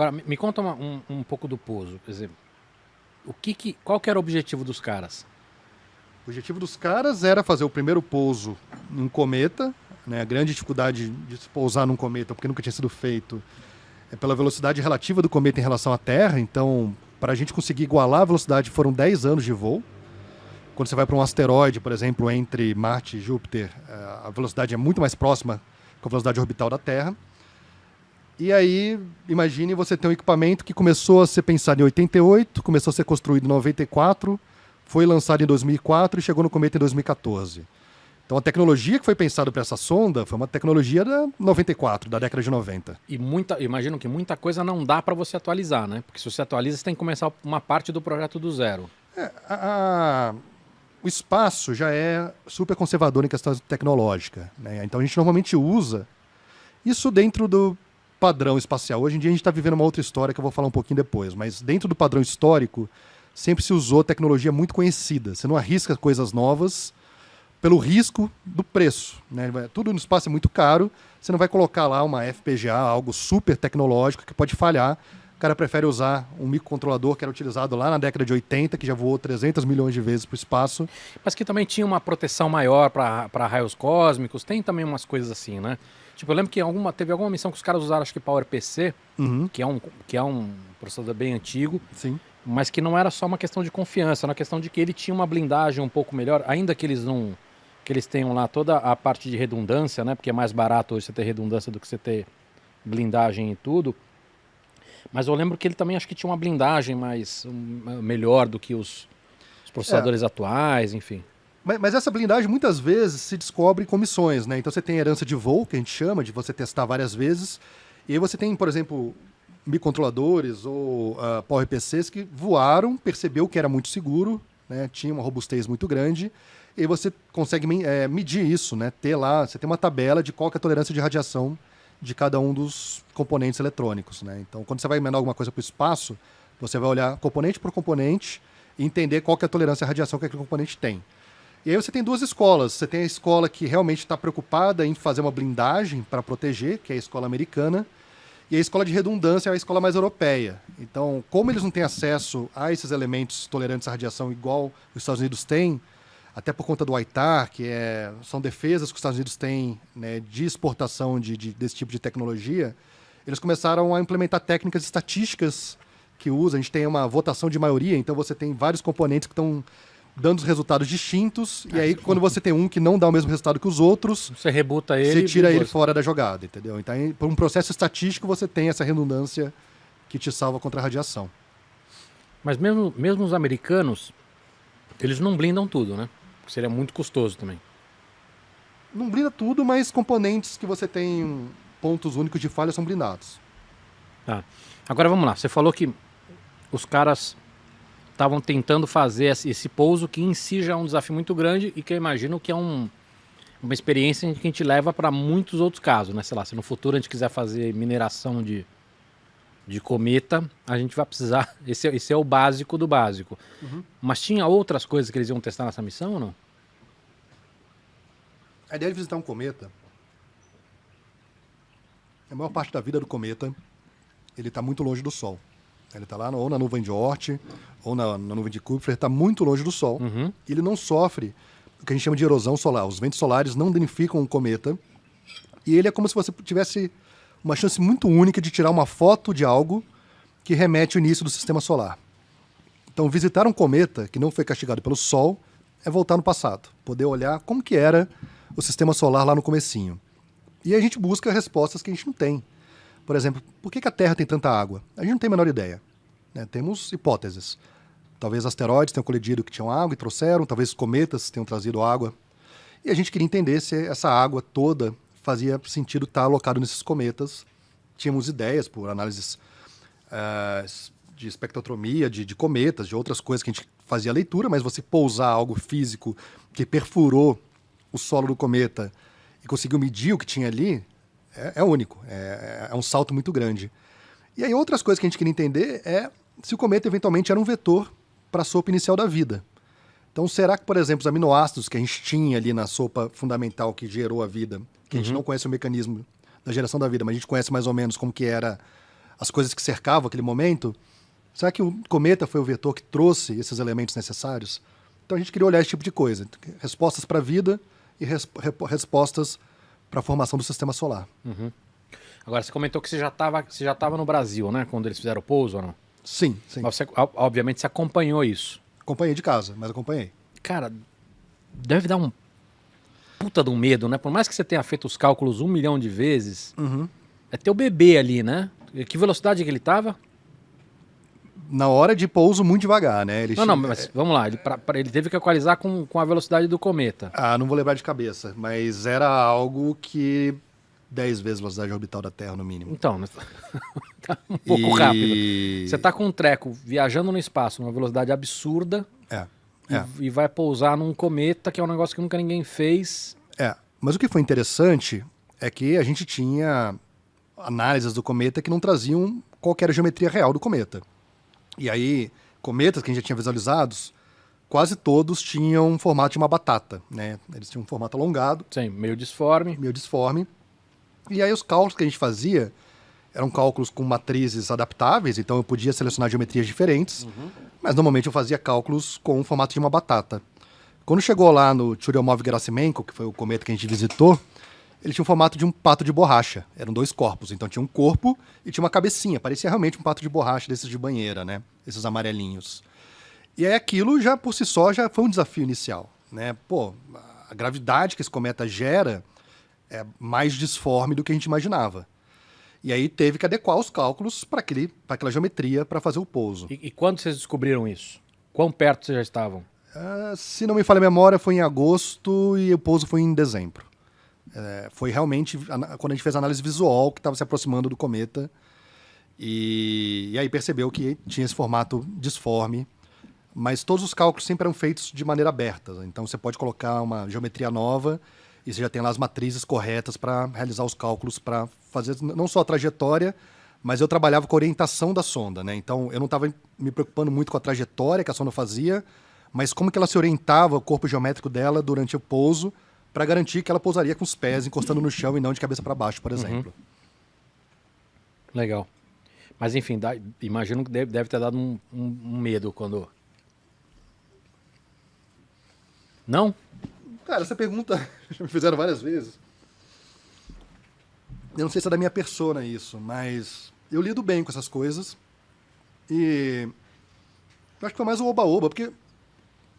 Agora, me conta um pouco do pouso. Quer dizer, qual que era o objetivo dos caras? O objetivo dos caras era fazer o primeiro pouso num cometa, né? A grande dificuldade de se pousar num cometa, porque nunca tinha sido feito, é pela velocidade relativa do cometa em relação à Terra. Então, para a gente conseguir igualar a velocidade, foram 10 anos de voo. Quando você vai para um asteroide, por exemplo, entre Marte e Júpiter, a velocidade é muito mais próxima com a velocidade orbital da Terra. E aí, imagine você ter um equipamento que começou a ser pensado em 88, começou a ser construído em 94, foi lançado em 2004 e chegou no cometa em 2014. Então a tecnologia que foi pensada para essa sonda foi uma tecnologia da 94, da década de 90. Imagino que muita coisa não dá para você atualizar, né? Porque se você atualiza, você tem que começar uma parte do projeto do zero. O espaço já é super conservador em questão tecnológica, né? Então a gente normalmente usa isso dentro do padrão espacial. Hoje em dia a gente está vivendo uma outra história que eu vou falar um pouquinho depois, mas dentro do padrão histórico sempre se usou tecnologia muito conhecida. Você não arrisca coisas novas pelo risco do preço, né? Tudo no espaço é muito caro, você não vai colocar lá uma FPGA, algo super tecnológico que pode falhar. O cara prefere usar um microcontrolador que era utilizado lá na década de 80, que já voou 300 milhões de vezes para o espaço. Mas que também tinha uma proteção maior para raios cósmicos, tem também umas coisas assim, né? Tipo, eu lembro que teve alguma missão que os caras usaram, acho que PowerPC, que é um processador bem antigo, Sim. mas que não era só uma questão de confiança, era uma questão de que ele tinha uma blindagem um pouco melhor, ainda que eles tenham lá toda a parte de redundância, né? Porque é mais barato hoje você ter redundância do que você ter blindagem e tudo. Mas eu lembro que ele também acho que tinha uma blindagem melhor do que os processadores atuais, enfim. Mas essa blindagem muitas vezes se descobre com missões, né? Então você tem herança de voo, que a gente chama, de você testar várias vezes. E aí você tem, por exemplo, microcontroladores ou PowerPCs que voaram, percebeu que era muito seguro, né? Tinha uma robustez muito grande. E aí você consegue medir isso, né? Você tem uma tabela de qual que é a tolerância de radiação de cada um dos componentes eletrônicos, né? Então, quando você vai mandar alguma coisa para o espaço, você vai olhar componente por componente e entender qual que é a tolerância à radiação que aquele componente tem. E aí você tem duas escolas. Você tem a escola que realmente está preocupada em fazer uma blindagem para proteger, que é a escola americana, e a escola de redundância é a escola mais europeia. Então, como eles não têm acesso a esses elementos tolerantes à radiação igual os Estados Unidos têm, até por conta do ITAR, são defesas que os Estados Unidos têm, né, de exportação desse tipo de tecnologia, eles começaram a implementar técnicas estatísticas que usam. A gente tem uma votação de maioria, então você tem vários componentes que estão dando resultados distintos, e aí quando você tem um que não dá o mesmo resultado que os outros, você rebuta ele, você tira ele fora da jogada, entendeu? Então, por um processo estatístico, você tem essa redundância que te salva contra a radiação. Mas mesmo os americanos, eles não blindam tudo, né? Porque seria muito custoso também. Não blinda tudo, mas componentes que você tem pontos únicos de falha são blindados. Tá. Agora vamos lá, você falou que os caras estavam tentando fazer esse pouso, que em si já é um desafio muito grande e que eu imagino que é uma experiência que a gente leva para muitos outros casos, né? Sei lá, se no futuro a gente quiser fazer mineração de cometa, a gente vai precisar... Esse é o básico do básico. Uhum. Mas tinha outras coisas que eles iam testar nessa missão ou não? A ideia de visitar um cometa, a maior parte da vida do cometa, ele está muito longe do Sol. Ele está lá ou na nuvem de Oort, ou na nuvem de Kuiper, ele está muito longe do Sol. Uhum. E ele não sofre o que a gente chama de erosão solar. Os ventos solares não danificam o cometa. E ele é como se você tivesse uma chance muito única de tirar uma foto de algo que remete ao início do sistema solar. Então, visitar um cometa que não foi castigado pelo Sol é voltar no passado. Poder olhar como que era o sistema solar lá no comecinho. E a gente busca respostas que a gente não tem. Por exemplo, por que a Terra tem tanta água? A gente não tem a menor ideia, né? Temos hipóteses. Talvez asteroides tenham colidido que tinham água e trouxeram, talvez cometas tenham trazido água. E a gente queria entender se essa água toda fazia sentido estar alocado nesses cometas. Tínhamos ideias por análises de espectrometria, de cometas, de outras coisas que a gente fazia leitura, mas você pousar algo físico que perfurou o solo do cometa e conseguiu medir o que tinha ali, é único, é um salto muito grande. E aí outras coisas que a gente queria entender é se o cometa eventualmente era um vetor para a sopa inicial da vida. Então será que, por exemplo, os aminoácidos que a gente tinha ali na sopa fundamental que gerou a vida, que a gente não conhece o mecanismo da geração da vida, mas a gente conhece mais ou menos como que era as coisas que cercavam aquele momento, será que o cometa foi o vetor que trouxe esses elementos necessários? Então a gente queria olhar esse tipo de coisa. Respostas para a vida e respostas para a formação do sistema solar. Agora, você comentou que você já estava no Brasil, né? Quando eles fizeram o pouso ou não? Sim. Mas você, obviamente, você acompanhou isso. Acompanhei de casa, mas acompanhei. Cara, deve dar um puta de um medo, né? Por mais que você tenha feito os cálculos 1 milhão de vezes, é teu bebê ali, né? Que velocidade que ele estava? Na hora de pouso, muito devagar, né? Não, mas vamos lá. Ele teve que equalizar com a velocidade do cometa. Não vou lembrar de cabeça, mas era algo que 10 vezes a velocidade orbital da Terra, no mínimo. Então, tá um pouco rápido. Você tá com um treco viajando no espaço numa velocidade absurda e vai pousar num cometa, que é um negócio que nunca ninguém fez. Mas o que foi interessante é que a gente tinha análises do cometa que não traziam qual que era a geometria real do cometa. E aí, cometas que a gente já tinha visualizados, quase todos tinham um formato de uma batata, né? Eles tinham um formato alongado. Sim, meio disforme. E aí os cálculos que a gente fazia eram cálculos com matrizes adaptáveis, então eu podia selecionar geometrias diferentes, mas normalmente eu fazia cálculos com o formato de uma batata. Quando chegou lá no Churyumov-Gerasimenko, que foi o cometa que a gente visitou, ele tinha um formato de um pato de borracha. Eram 2 corpos, então tinha um corpo e tinha uma cabecinha. Parecia realmente um pato de borracha desses de banheira, né? Esses amarelinhos. E aí aquilo já por si só já foi um desafio inicial, né? Pô, a gravidade que esse cometa gera é mais disforme do que a gente imaginava. E aí teve que adequar os cálculos para aquela geometria para fazer o pouso. E quando vocês descobriram isso? Quão perto vocês já estavam? Se não me falha a memória, foi em agosto e o pouso foi em dezembro. Foi realmente quando a gente fez a análise visual que estava se aproximando do cometa. E aí percebeu que tinha esse formato disforme. Mas todos os cálculos sempre eram feitos de maneira aberta. Então você pode colocar uma geometria nova e você já tem lá as matrizes corretas para realizar os cálculos, para fazer não só a trajetória, mas eu trabalhava com a orientação da sonda, né? Então eu não estava me preocupando muito com a trajetória que a sonda fazia, mas como que ela se orientava, o corpo geométrico dela durante o pouso, para garantir que ela pousaria com os pés encostando no chão e não de cabeça para baixo, por exemplo. Legal. Mas enfim, imagino que deve ter dado um medo quando... Não? Cara, essa pergunta já me fizeram várias vezes. Eu não sei se é da minha persona isso, mas eu lido bem com essas coisas. E eu acho que foi mais um oba-oba, porque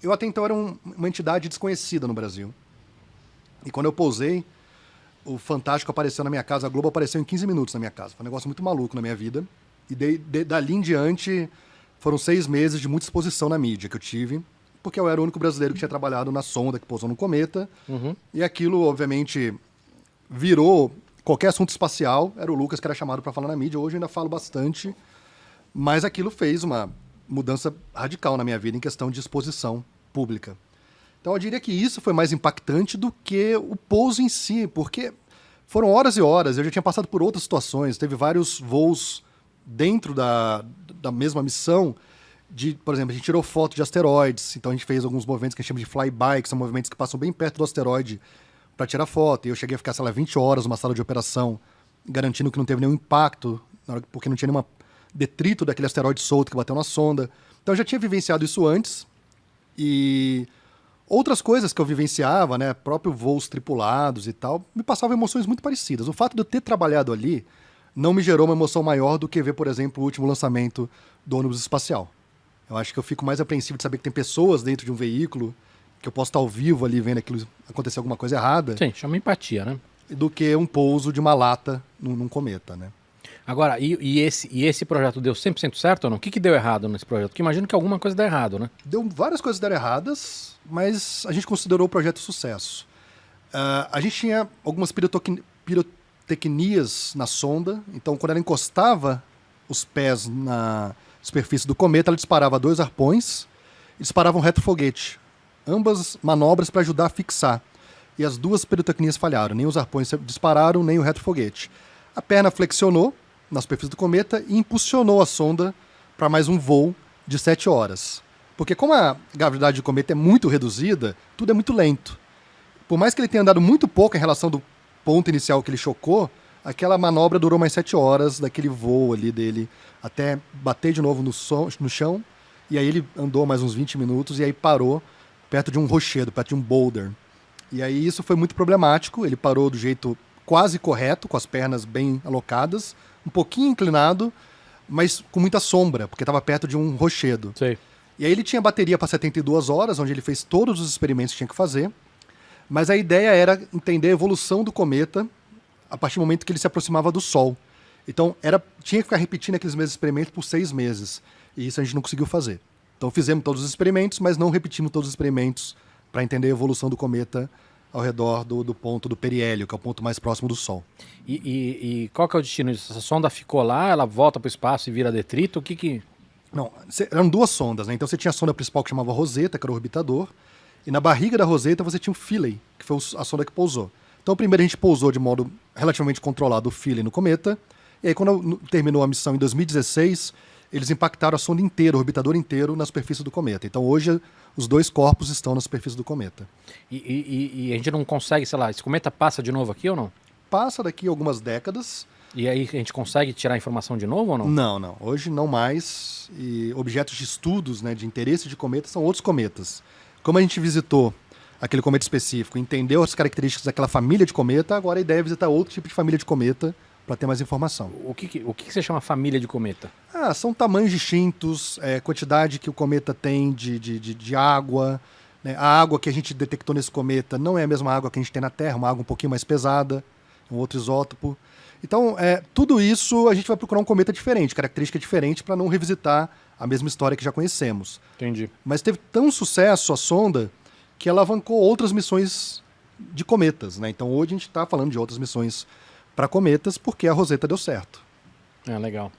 eu até então era uma entidade desconhecida no Brasil. E quando eu pousei, o Fantástico apareceu na minha casa, a Globo apareceu em 15 minutos na minha casa. Foi um negócio muito maluco na minha vida. E dali em diante, foram 6 meses de muita exposição na mídia que eu tive, porque eu era o único brasileiro que tinha trabalhado na sonda que pousou no cometa. E aquilo, obviamente, virou qualquer assunto espacial. Era o Lucas que era chamado para falar na mídia. Hoje eu ainda falo bastante. Mas aquilo fez uma mudança radical na minha vida em questão de exposição pública. Então eu diria que isso foi mais impactante do que o pouso em si, porque foram horas e horas. Eu já tinha passado por outras situações. Teve vários voos dentro da mesma missão. Por exemplo, a gente tirou foto de asteroides, então a gente fez alguns movimentos que a gente chama de flyby, que são movimentos que passam bem perto do asteroide para tirar foto. E eu cheguei a ficar, sei lá, 20 horas numa sala de operação, garantindo que não teve nenhum impacto, porque não tinha nenhum detrito daquele asteroide solto que bateu na sonda. Então eu já tinha vivenciado isso antes. E outras coisas que eu vivenciava, né, próprio voos tripulados e tal, me passavam emoções muito parecidas. O fato de eu ter trabalhado ali não me gerou uma emoção maior do que ver, por exemplo, o último lançamento do ônibus espacial. Eu acho que eu fico mais apreensivo de saber que tem pessoas dentro de um veículo, que eu posso estar ao vivo ali vendo aquilo acontecer alguma coisa errada. Sim, chama empatia, né? Do que um pouso de uma lata num cometa, né? Agora, e esse projeto deu 100% certo ou não? O que deu errado nesse projeto? Porque imagino que alguma coisa deu errado, né? Deu várias coisas que deram erradas, mas a gente considerou o projeto sucesso. A gente tinha algumas pirotecnias na sonda, então quando ela encostava os pés na superfície do cometa, ela disparava 2 arpões e disparava um retrofoguete. Ambas manobras para ajudar a fixar. E as 2 pirotecnias falharam. Nem os arpões dispararam, nem o retrofoguete. A perna flexionou na superfície do cometa e impulsionou a sonda para mais um voo de 7 horas. Porque como a gravidade do cometa é muito reduzida, tudo é muito lento. Por mais que ele tenha andado muito pouco em relação do ponto inicial que ele chocou, aquela manobra durou mais 7 horas daquele voo ali dele até bater de novo no chão. E aí ele andou mais uns 20 minutos e aí parou perto de um rochedo, perto de um boulder. E aí isso foi muito problemático. Ele parou do jeito quase correto, com as pernas bem alocadas, um pouquinho inclinado, mas com muita sombra, porque estava perto de um rochedo. Sei. E aí ele tinha bateria para 72 horas, onde ele fez todos os experimentos que tinha que fazer. Mas a ideia era entender a evolução do cometa a partir do momento que ele se aproximava do Sol. Então tinha que ficar repetindo aqueles mesmos experimentos por 6 meses. E isso a gente não conseguiu fazer. Então fizemos todos os experimentos, mas não repetimos todos os experimentos para entender a evolução do cometa ao redor do ponto do periélio, que é o ponto mais próximo do Sol. E qual que é o destino disso? Essa sonda ficou lá, ela volta para o espaço e vira detrito? O que que... Não, eram 2 sondas, né? Então você tinha a sonda principal que chamava Rosetta, que era o orbitador, e na barriga da Rosetta você tinha o Philae, que foi a sonda que pousou. Então primeiro a gente pousou de modo relativamente controlado o Philae no cometa, e aí quando terminou a missão em 2016, eles impactaram a sonda inteira, o orbitador inteiro, na superfície do cometa. Então hoje os 2 corpos estão na superfície do cometa. E a gente não consegue, sei lá, esse cometa passa de novo aqui ou não? Passa daqui algumas décadas. E aí a gente consegue tirar a informação de novo ou não? Não. Hoje não mais. E objetos de estudos, né, de interesse de cometas são outros cometas. Como a gente visitou aquele cometa específico, entendeu as características daquela família de cometa, agora a ideia é visitar outro tipo de família de cometa para ter mais informação. O que você chama família de cometa? São tamanhos distintos, quantidade que o cometa tem de água. Né? A água que a gente detectou nesse cometa não é a mesma água que a gente tem na Terra, uma água um pouquinho mais pesada, um outro isótopo. Então, tudo isso a gente vai procurar um cometa diferente, característica diferente, para não revisitar a mesma história que já conhecemos. Entendi. Mas teve tão sucesso a sonda que ela alavancou outras missões de cometas. Né? Então, hoje a gente está falando de outras missões para cometas porque a Rosetta deu certo. Legal.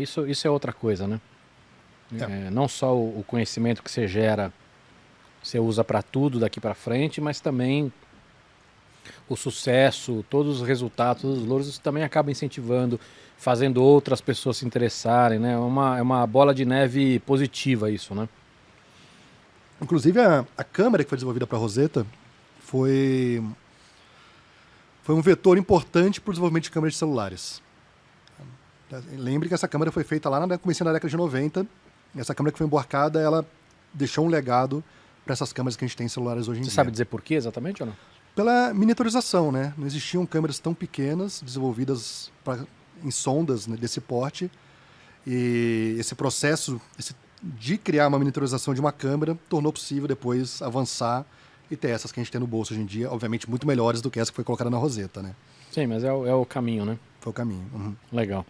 Isso é outra coisa, né? Não só o conhecimento que você gera, você usa para tudo daqui para frente, mas também o sucesso, todos os resultados, todos os louros, isso também acaba incentivando, fazendo outras pessoas se interessarem, né? É uma bola de neve positiva isso, né? Inclusive, a câmera que foi desenvolvida para a Rosetta foi um vetor importante para o desenvolvimento de câmeras de celulares. Lembre que essa câmera foi feita lá no começo da década de 90. Essa câmera que foi embarcada, ela deixou um legado para essas câmeras que a gente tem em celulares hoje em dia. Você sabe dizer por quê exatamente ou não? Pela miniaturização, né? Não existiam câmeras tão pequenas desenvolvidas em sondas, né, desse porte. E esse processo de criar uma miniaturização de uma câmera tornou possível depois avançar e ter essas que a gente tem no bolso hoje em dia, obviamente muito melhores do que essa que foi colocada na Rosetta, né? Sim, mas é o caminho, né? Foi o caminho. Uhum. Legal.